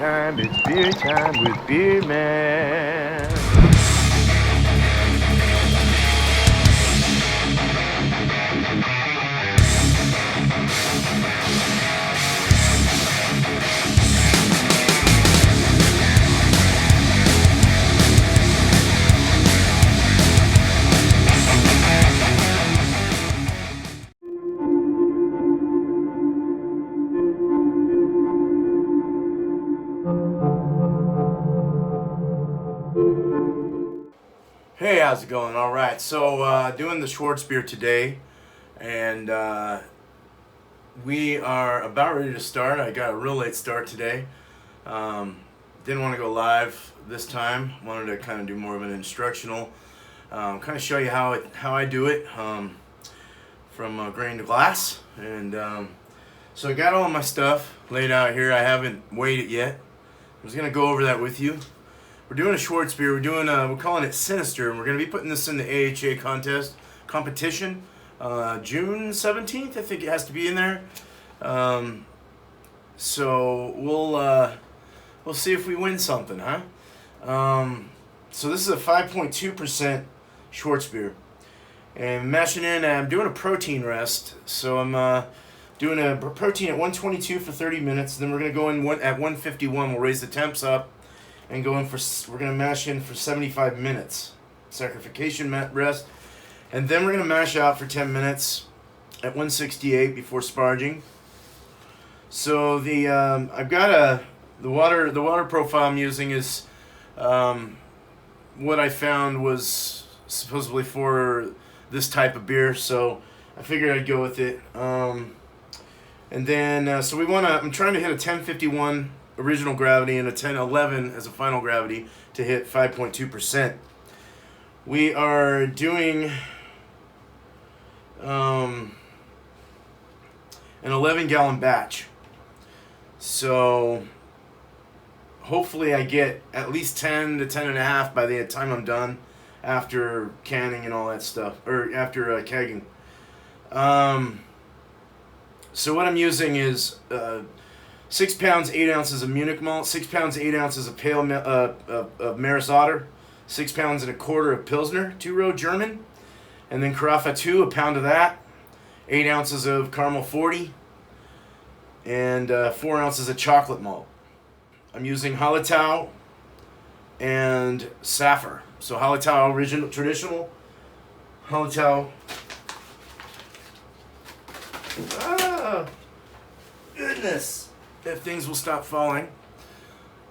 it's beer time with Beer Man. Hey, how's it going? All right, so doing the SCHWARZBIER today, and we are about ready to start. I got a real late start today. Didn't want to go live this time. Wanted to kind of do more of an instructional, kind of show you how I do it from grain to glass. And so I got all my stuff laid out here. I haven't weighed it yet. I was gonna go over that with you. We're doing a SCHWARZBIER. We're calling it Sinister, and we're going to be putting this in the AHA competition, June 17th. I think it has to be in there. So we'll see if we win something, huh? So this is a 5.2% SCHWARZBIER, and mashing in. I'm doing a protein rest, so I'm doing a protein at 122 for 30 minutes. Then we're going to go in at 151. We'll raise the temps up. And we're gonna mash in for 75 minutes, sacrification rest, and then we're gonna mash out for 10 minutes at 168 before sparging. So I've got the water profile I'm using is what I found was supposedly for this type of beer, so I figured I'd go with it. And then so I'm trying to hit a 1051. Original gravity and a 1011 as a final gravity to hit 5.2%. We are doing an 11-gallon batch. So hopefully I get at least 10 to 10 and a half by the time I'm done after canning and all that stuff, or after kegging. So what I'm using is 6 pounds, 8 ounces of Munich malt, 6 pounds, 8 ounces of pale of Maris Otter, 6 pounds and a quarter of Pilsner, 2-row German, and then Carafa 2, a pound of that, 8 ounces of Caramel 40, and 4 ounces of chocolate malt. I'm using Hallertau and Saffir. So Hallertau original, traditional, Hallertau. Ah, goodness. If things will stop falling.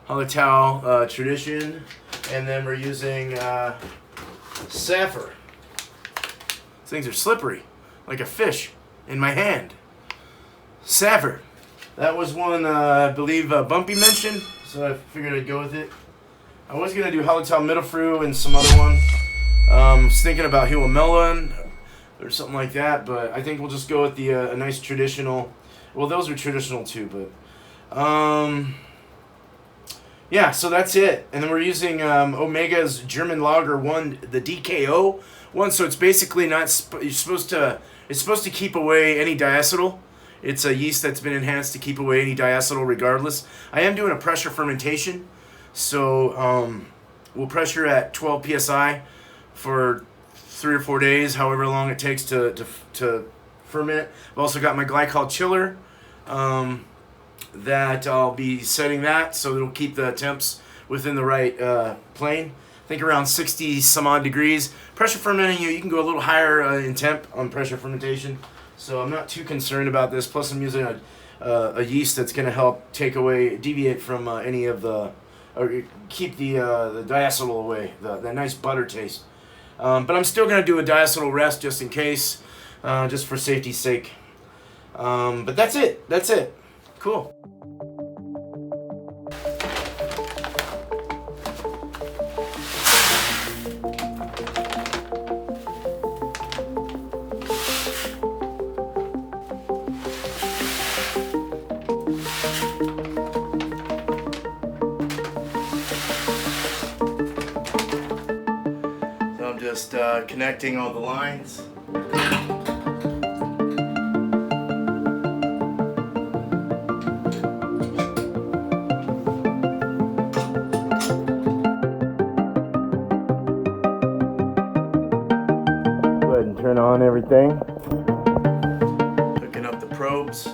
Hallertau tradition, and then we're using Saffir. These things are slippery, like a fish in my hand. Saffir. That was one I believe Bumpy mentioned, so I figured I'd go with it. I was gonna do Hallertau Mittelfrüh and some other one. I was thinking about Hühnermelon or something like that, but I think we'll just go with the a nice traditional. Well, those are traditional too, but. Yeah, so that's it. And then we're using Omega's German Lager 1, the DKO one. So it's basically not it's supposed to keep away any diacetyl. It's a yeast that's been enhanced to keep away any diacetyl regardless. I am doing a pressure fermentation. So we'll pressure at 12 psi for 3 or 4 days, however long it takes to ferment. I've also got my glycol chiller. That I'll be setting that so it'll keep the temps within the right plane. I think around 60 some odd degrees. Pressure fermenting, you can go a little higher in temp on pressure fermentation. So I'm not too concerned about this. Plus I'm using a yeast that's going to help deviate from any of the, or keep the diacetyl away, that nice butter taste. But I'm still going to do a diacetyl rest just in case, just for safety's sake. But that's it. Cool. So I'm just connecting all the lines. turn on everything. Hooking up the probes.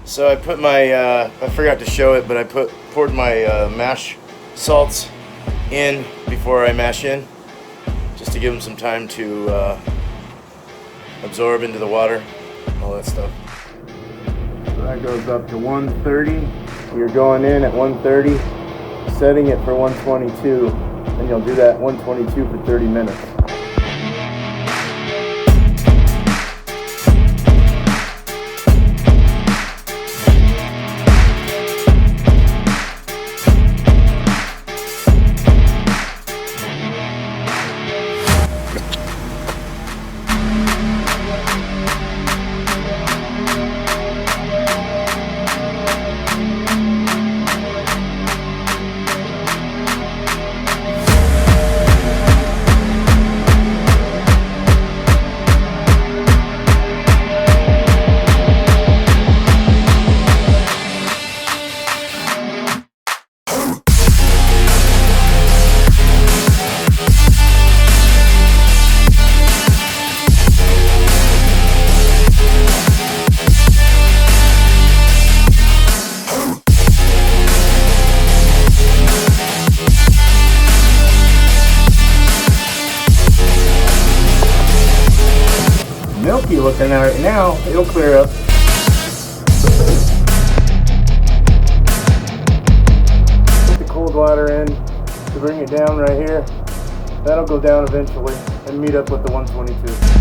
So I put my, I forgot to show it, but I poured my mash salts in before I mash in, just to give them some time to absorb into the water, all that stuff. So that goes up to 130. You're going in at 130, setting it for 122, and you'll do that 122 for 30 minutes. Milky looking at it now, it'll clear up. Put the cold water in to bring it down right here. That'll go down eventually and meet up with the 122.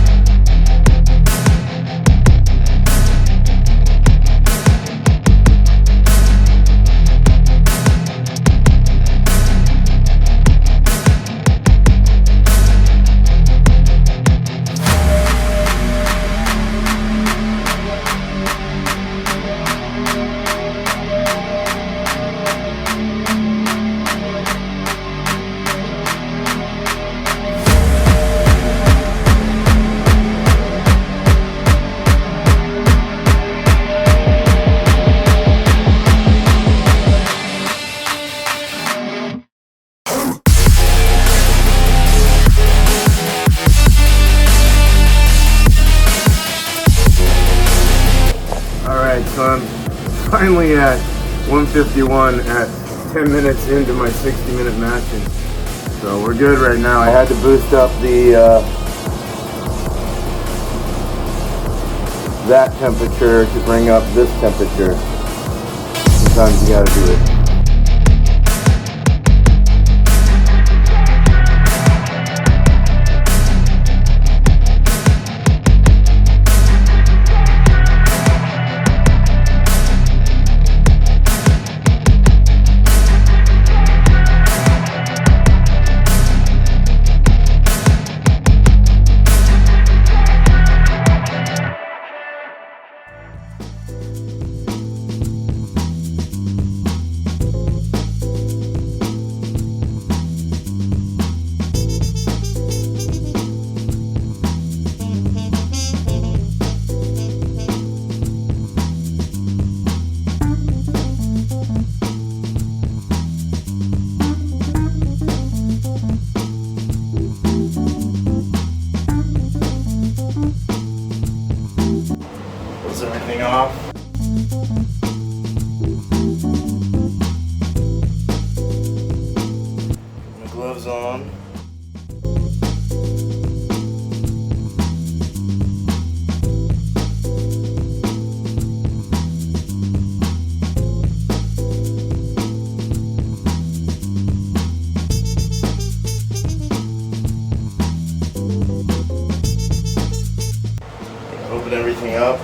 Alright, so I'm finally at 151 at 10 minutes into my 60-minute matching. So we're good right now. I had to boost up the that temperature to bring up this temperature. Sometimes you gotta do it. Everything off. My gloves on. Open everything up.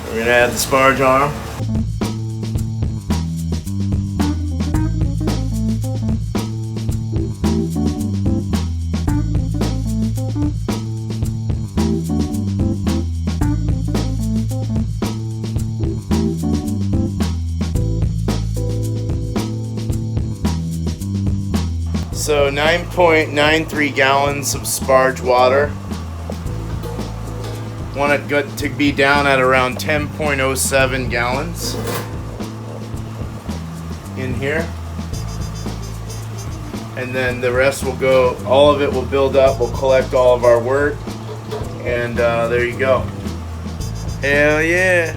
We're gonna add the sparge arm. So 9.93 gallons of sparge water. Want it to be down at around 10.07 gallons in here. And then the rest will go, all of it will build up, we'll collect all of our wort, and there you go. Hell yeah.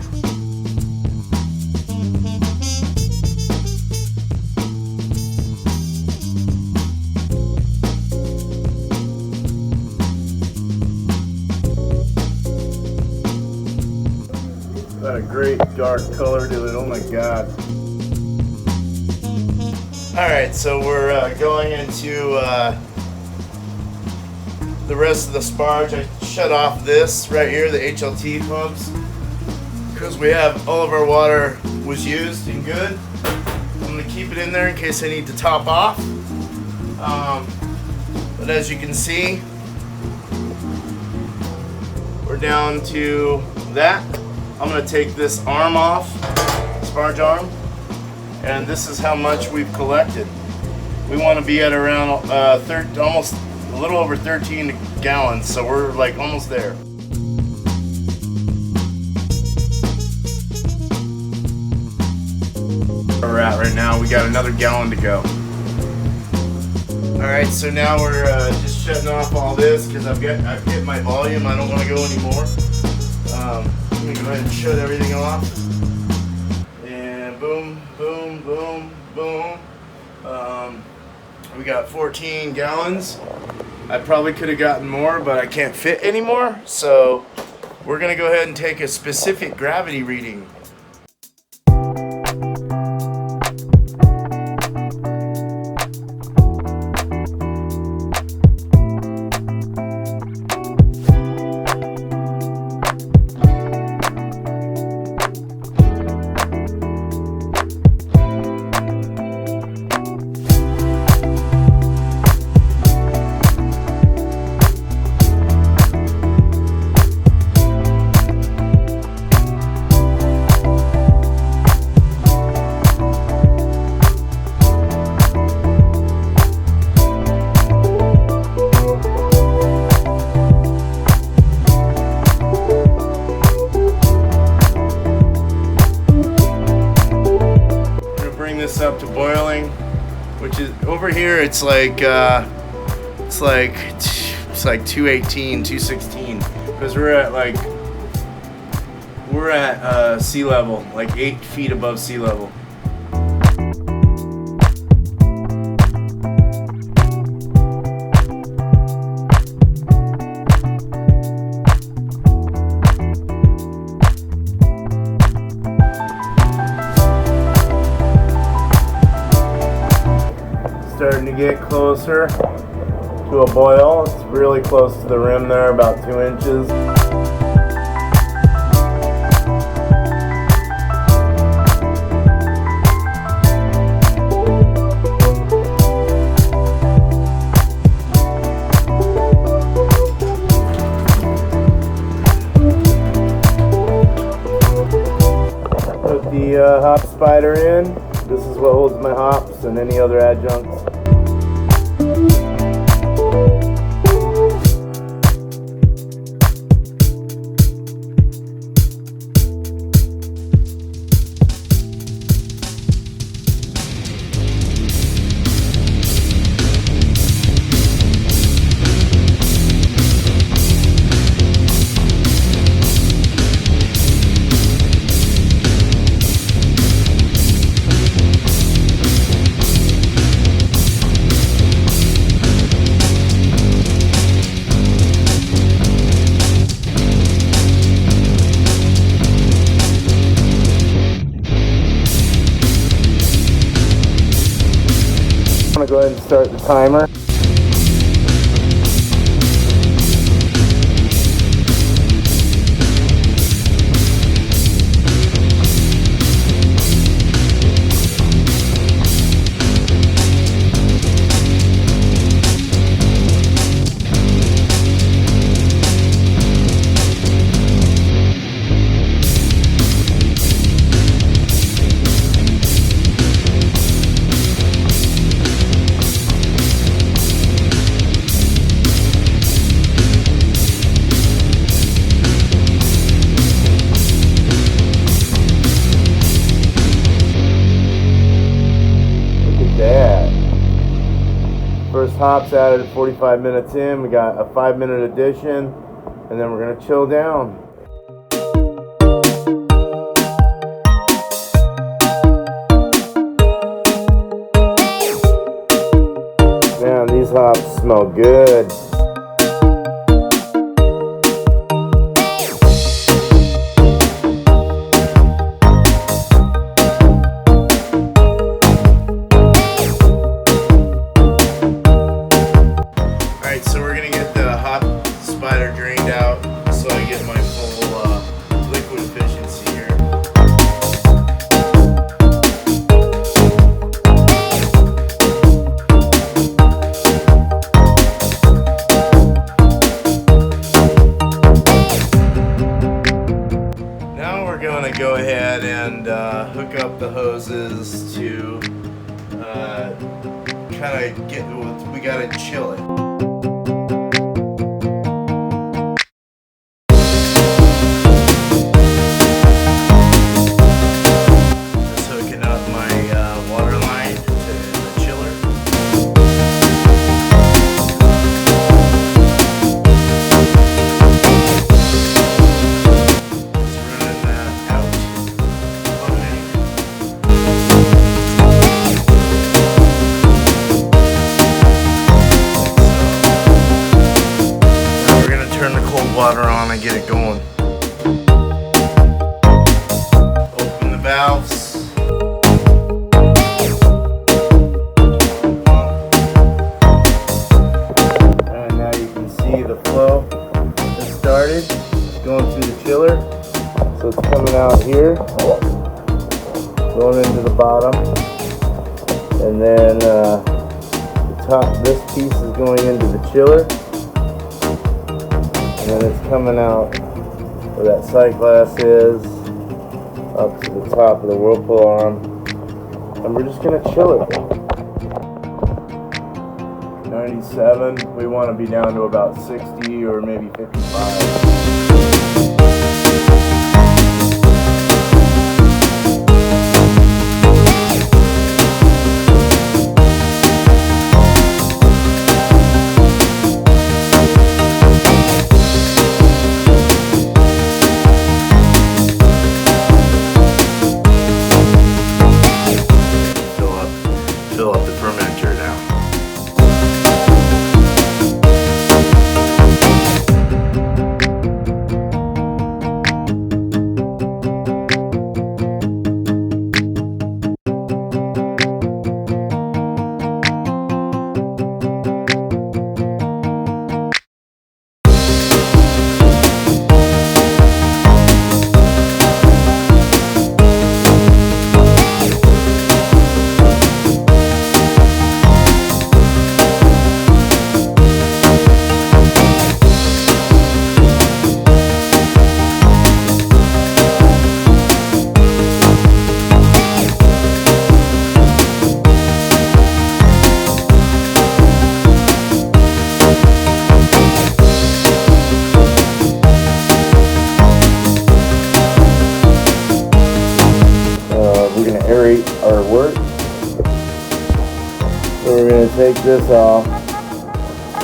Got a great dark color to it, oh my god. Alright, so we're going into the rest of the sparge. I shut off this right here, the HLT pumps, because we have all of our water was used and good. I'm going to keep it in there in case I need to top off. But as you can see, we're down to that. I'm going to take this arm off, sparge arm, and this is how much we've collected. We want to be at around almost a little over 13 gallons, so we're like almost there. Where we're at right now, we got another gallon to go. Alright, so now we're just shutting off all this because I've hit my volume. I don't want to go anymore. Let me go ahead and shut everything off. And boom, boom, boom, boom. We got 14 gallons. I probably could have gotten more, but I can't fit anymore. So we're going to go ahead and take a specific gravity reading. which is over here. It's like 218, 216, because we're at sea level, like 8 feet above sea level. Starting to get closer to a boil. It's really close to the rim there, about 2 inches. Put the hop spider in. This is what holds my hops and any other adjuncts. I'm going to go ahead and start the timer. First hops added at 45 minutes in. We got a 5-minute addition, and then we're going to chill down. Man, these hops smell good. So we're gonna get the hop spider drained out so I get my full liquid efficiency here. Now we're gonna go ahead and hook up the hoses to kind of get, we gotta chill it. Water on and get it going. Open the valves. And now you can see the flow has started. It's going through the chiller. So it's coming out here, going into the bottom. And then the top, this piece is going into the chiller. And then it's coming out where that sight glass is, up to the top of the whirlpool arm. And we're just going to chill it. 97, we want to be down to about 60 or maybe 55. fill up the fermenter now. Aerate our wort. So we're going to take this off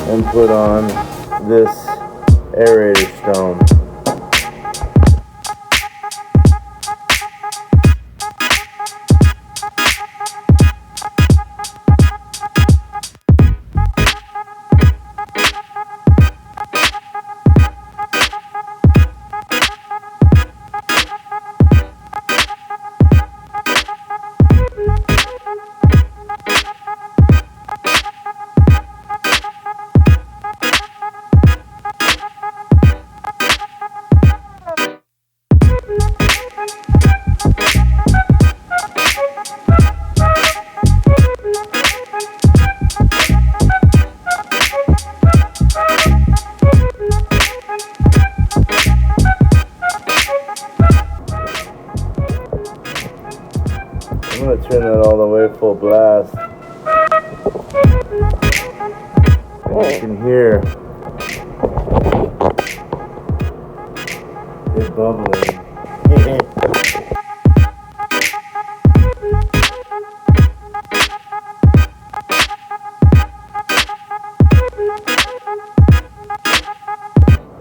and put on this aerator stone. I'm going to turn that all the way full blast. And you can hear it bubbling.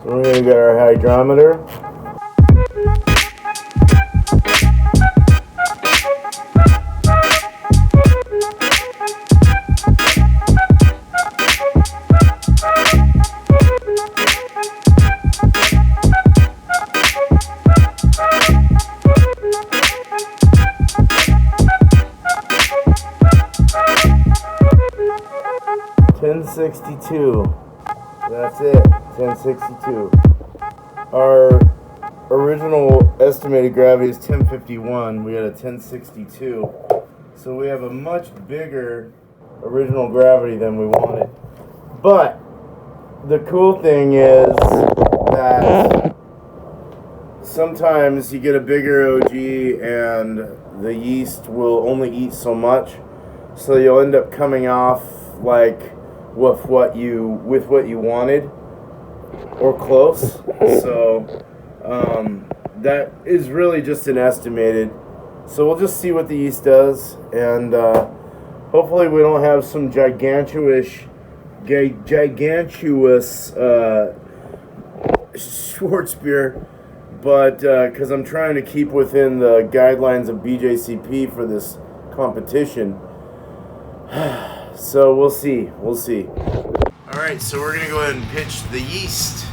So we're going to get our hydrometer. .1062. That's it. 1062. Our original estimated gravity is 1051. We had a 1062. So we have a much bigger original gravity than we wanted. But the cool thing is that sometimes you get a bigger OG and the yeast will only eat so much. So you'll end up coming off like with what you wanted or close. So that is really just an estimated. So we'll just see what the yeast does, and hopefully we don't have some gigantuous SCHWARZBIER, but because I'm trying to keep within the guidelines of BJCP for this competition. So we'll see. Alright, so we're going to go ahead and pitch the yeast.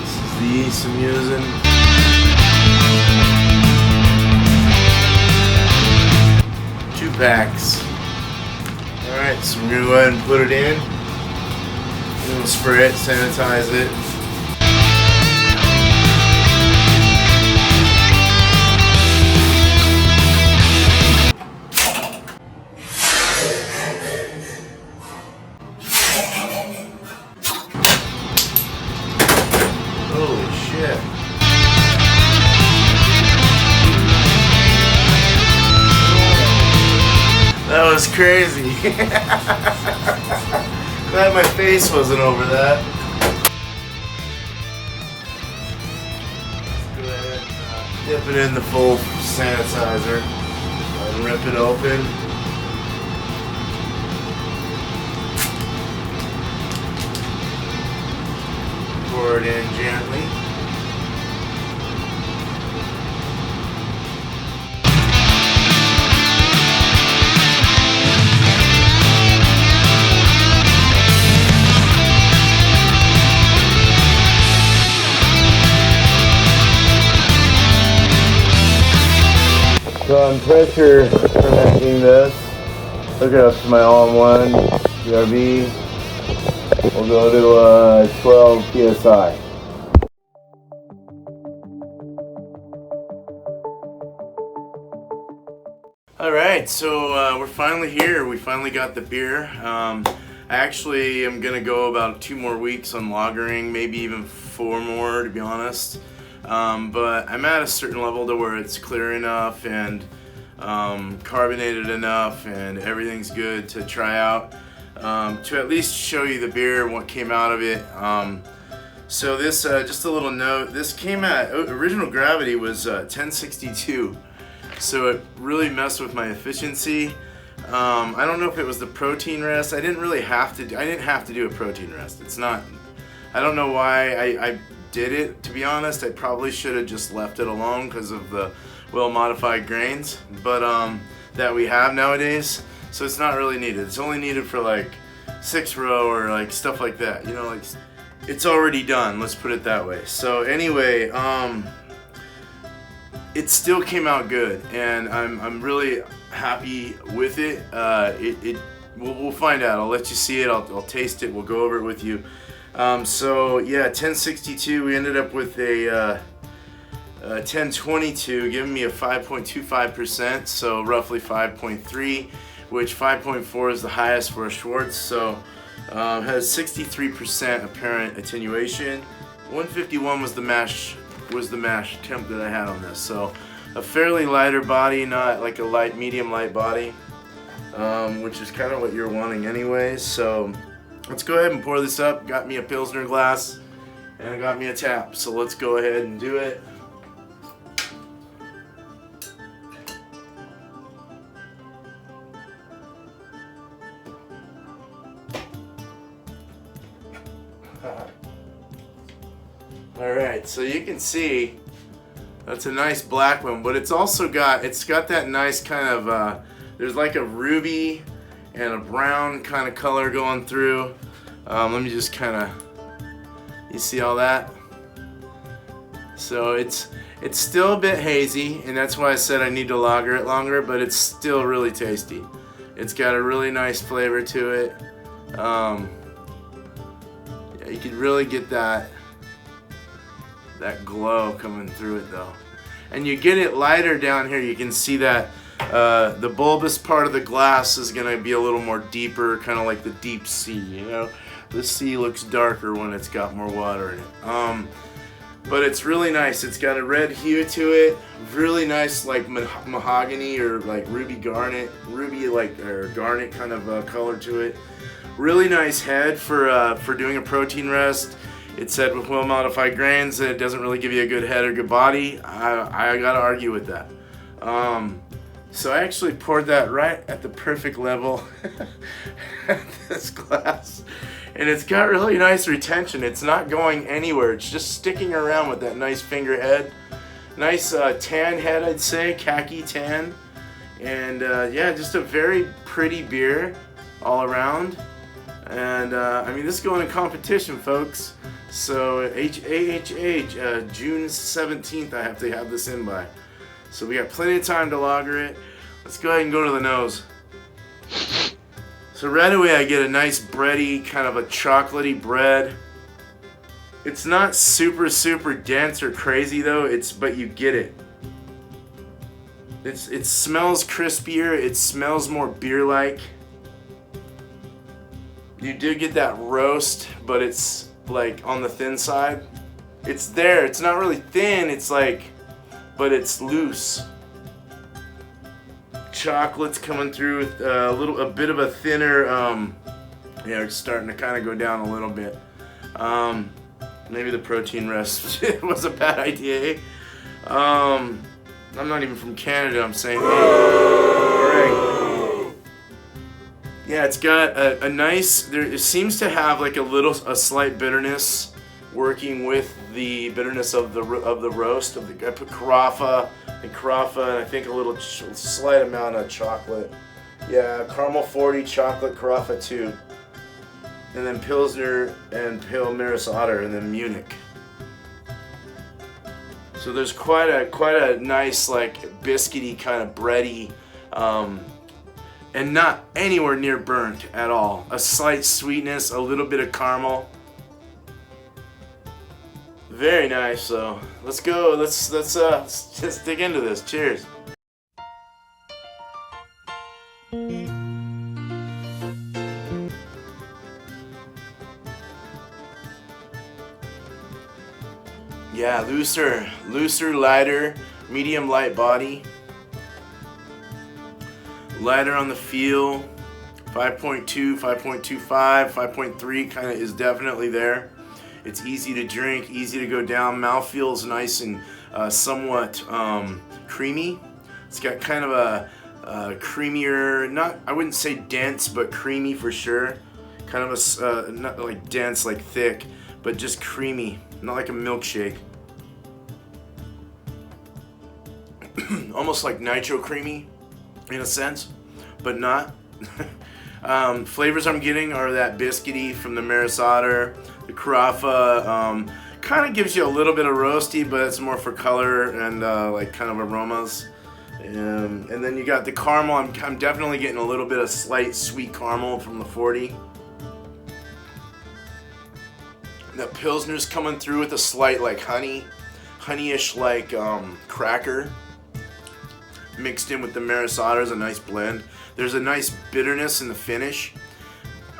This is the yeast I'm using. Two packs. Alright, so we're going to go ahead and put it in. And we'll spray it, sanitize it. Holy shit. That was crazy. Glad my face wasn't over that. Let's go ahead and dip it in the full sanitizer and rip it open. Pour it in gently. So I'm pressure fermenting this. Hook it up to my all-in-one BRB. We'll go to 12 psi. Alright, so we're finally here. We finally got the beer. I actually am going to go about 2 more weeks on lagering, maybe even 4 more to be honest. But I'm at a certain level to where it's clear enough and carbonated enough and everything's good to try out. To at least show you the beer and what came out of it. So this, just a little note, this came at, original gravity was 1062. So it really messed with my efficiency. I don't know if it was the protein rest. I didn't have to do a protein rest. It's not, I don't know why I did it, to be honest. I probably should have just left it alone because of the well-modified grains, but that we have nowadays. So it's not really needed. It's only needed for like 6 row or like stuff like that. You know, like it's already done. Let's put it that way. So anyway, it still came out good, and I'm really happy with it. We'll find out. I'll let you see it. I'll taste it. We'll go over it with you. So yeah, 1062. We ended up with a 1022, giving me a 5.25%. So roughly 5.3, which 5.4 is the highest for a Schwarz. So has 63% apparent attenuation. 151 was the mash temp that I had on this, so a fairly lighter body, not like a medium light body, which is kind of what you're wanting anyways. So let's go ahead and pour this up. Got me a Pilsner glass and I got me a tap, so let's go ahead and do it. Alright, so you can see that's a nice black one, but it's got that nice kind of there's like a ruby and a brown kind of color going through. Let me just kind of, you see all that? So it's still a bit hazy, and that's why I said I need to lager it longer, but it's still really tasty. It's got a really nice flavor to it. Yeah, you can really get that glow coming through it though. And you get it lighter down here. You can see that the bulbous part of the glass is going to be a little more deeper, kind of like the deep sea, you know. The sea looks darker when it's got more water in it. But it's really nice. It's got a red hue to it, really nice like mahogany or like ruby garnet kind of color to it. Really nice head for doing a protein rest. It said with well-modified grains that it doesn't really give you a good head or good body. I gotta argue with that. So I actually poured that right at the perfect level at this glass. And it's got really nice retention. It's not going anywhere. It's just sticking around with that nice finger head. Nice tan head, I'd say, khaki tan. And yeah, just a very pretty beer all around. And I mean, this is going in competition, folks. So June 17th, I have to have this in by. So we got plenty of time to lager it. Let's go ahead and go to the nose. So right away I get a nice bready, kind of a chocolatey bread. It's not super dense or crazy though, but you get it. It smells crispier, it smells more beer-like. You do get that roast, but it's like on the thin side. It's there, it's not really thin, it's like, but it's loose. Chocolate's coming through with a bit of a thinner, yeah, it's starting to kind of go down a little bit. Maybe the protein rest was a bad idea. I'm not even from Canada, I'm saying, hey, alright. Yeah, it's got a nice, it seems to have like a slight bitterness working with the bitterness of the roast. I put Carafa, and I think a little slight amount of chocolate. Yeah, caramel 40, chocolate Carafa 2. And then Pilsner and Pale Maris Otter, and then Munich. So there's quite a nice, like, biscuity kind of bready, and not anywhere near burnt at all. A slight sweetness, a little bit of caramel. Very nice. So let's go. Let's just dig into this. Cheers. Yeah, looser, lighter, medium light body. Lighter on the feel. 5.2, 5.25, 5.3 kind of is definitely there. It's easy to drink, easy to go down. Mouthfeel is nice and somewhat creamy. It's got kind of a creamier, I wouldn't say dense, but creamy for sure. Kind of a, not like dense, like thick, but just creamy, not like a milkshake. Almost like nitro creamy in a sense, but not. Flavors I'm getting are that biscuity from the Maris Otter, the Carafa. Kind of gives you a little bit of roasty, but it's more for color and like kind of aromas. And then you got the caramel. I'm definitely getting a little bit of slight sweet caramel from the 40. The Pilsner's coming through with a slight like honeyish like cracker. Mixed in with the Maris Otter is a nice blend. There's a nice bitterness in the finish.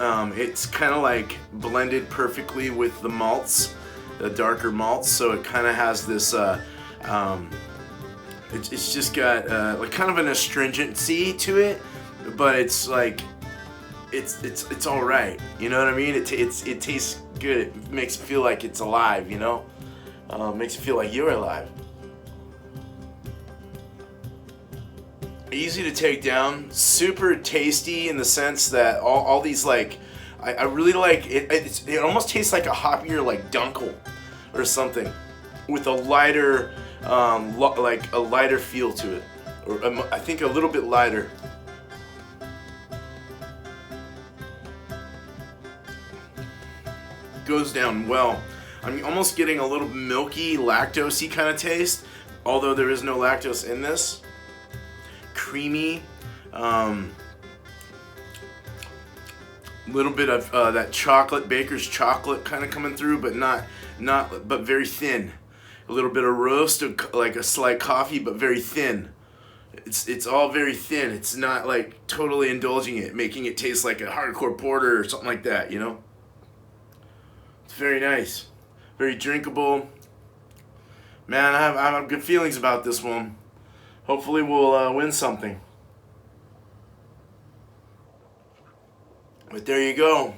It's kind of like blended perfectly with the malts, the darker malts. So it kind of has this. It's just got like kind of an astringency to it, but it's like it's all right. You know what I mean? It tastes good. It makes you feel like it's alive. You know, makes you feel like you're alive. Easy to take down, super tasty in the sense that all these like, I really like it. It almost tastes like a hoppier like Dunkel or something, with a lighter, like a lighter feel to it, or I think a little bit lighter. Goes down well. I'm almost getting a little milky, lactosey kind of taste, although there is no lactose in this. Creamy, little bit of that chocolate, baker's chocolate kind of coming through, but but very thin. A little bit of roast, like a slight coffee, but very thin. It's all very thin. It's not like totally indulging it, making it taste like a hardcore porter or something like that, you know? It's very nice, very drinkable. Man, I have good feelings about this one. Hopefully we'll win something. But there you go.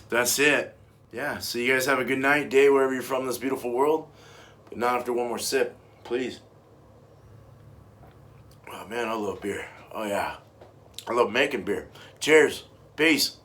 That's it. Yeah, so you guys have a good night, day, wherever you're from in this beautiful world. But not after one more sip, please. Oh man, I love beer. Oh yeah. I love making beer. Cheers. Peace.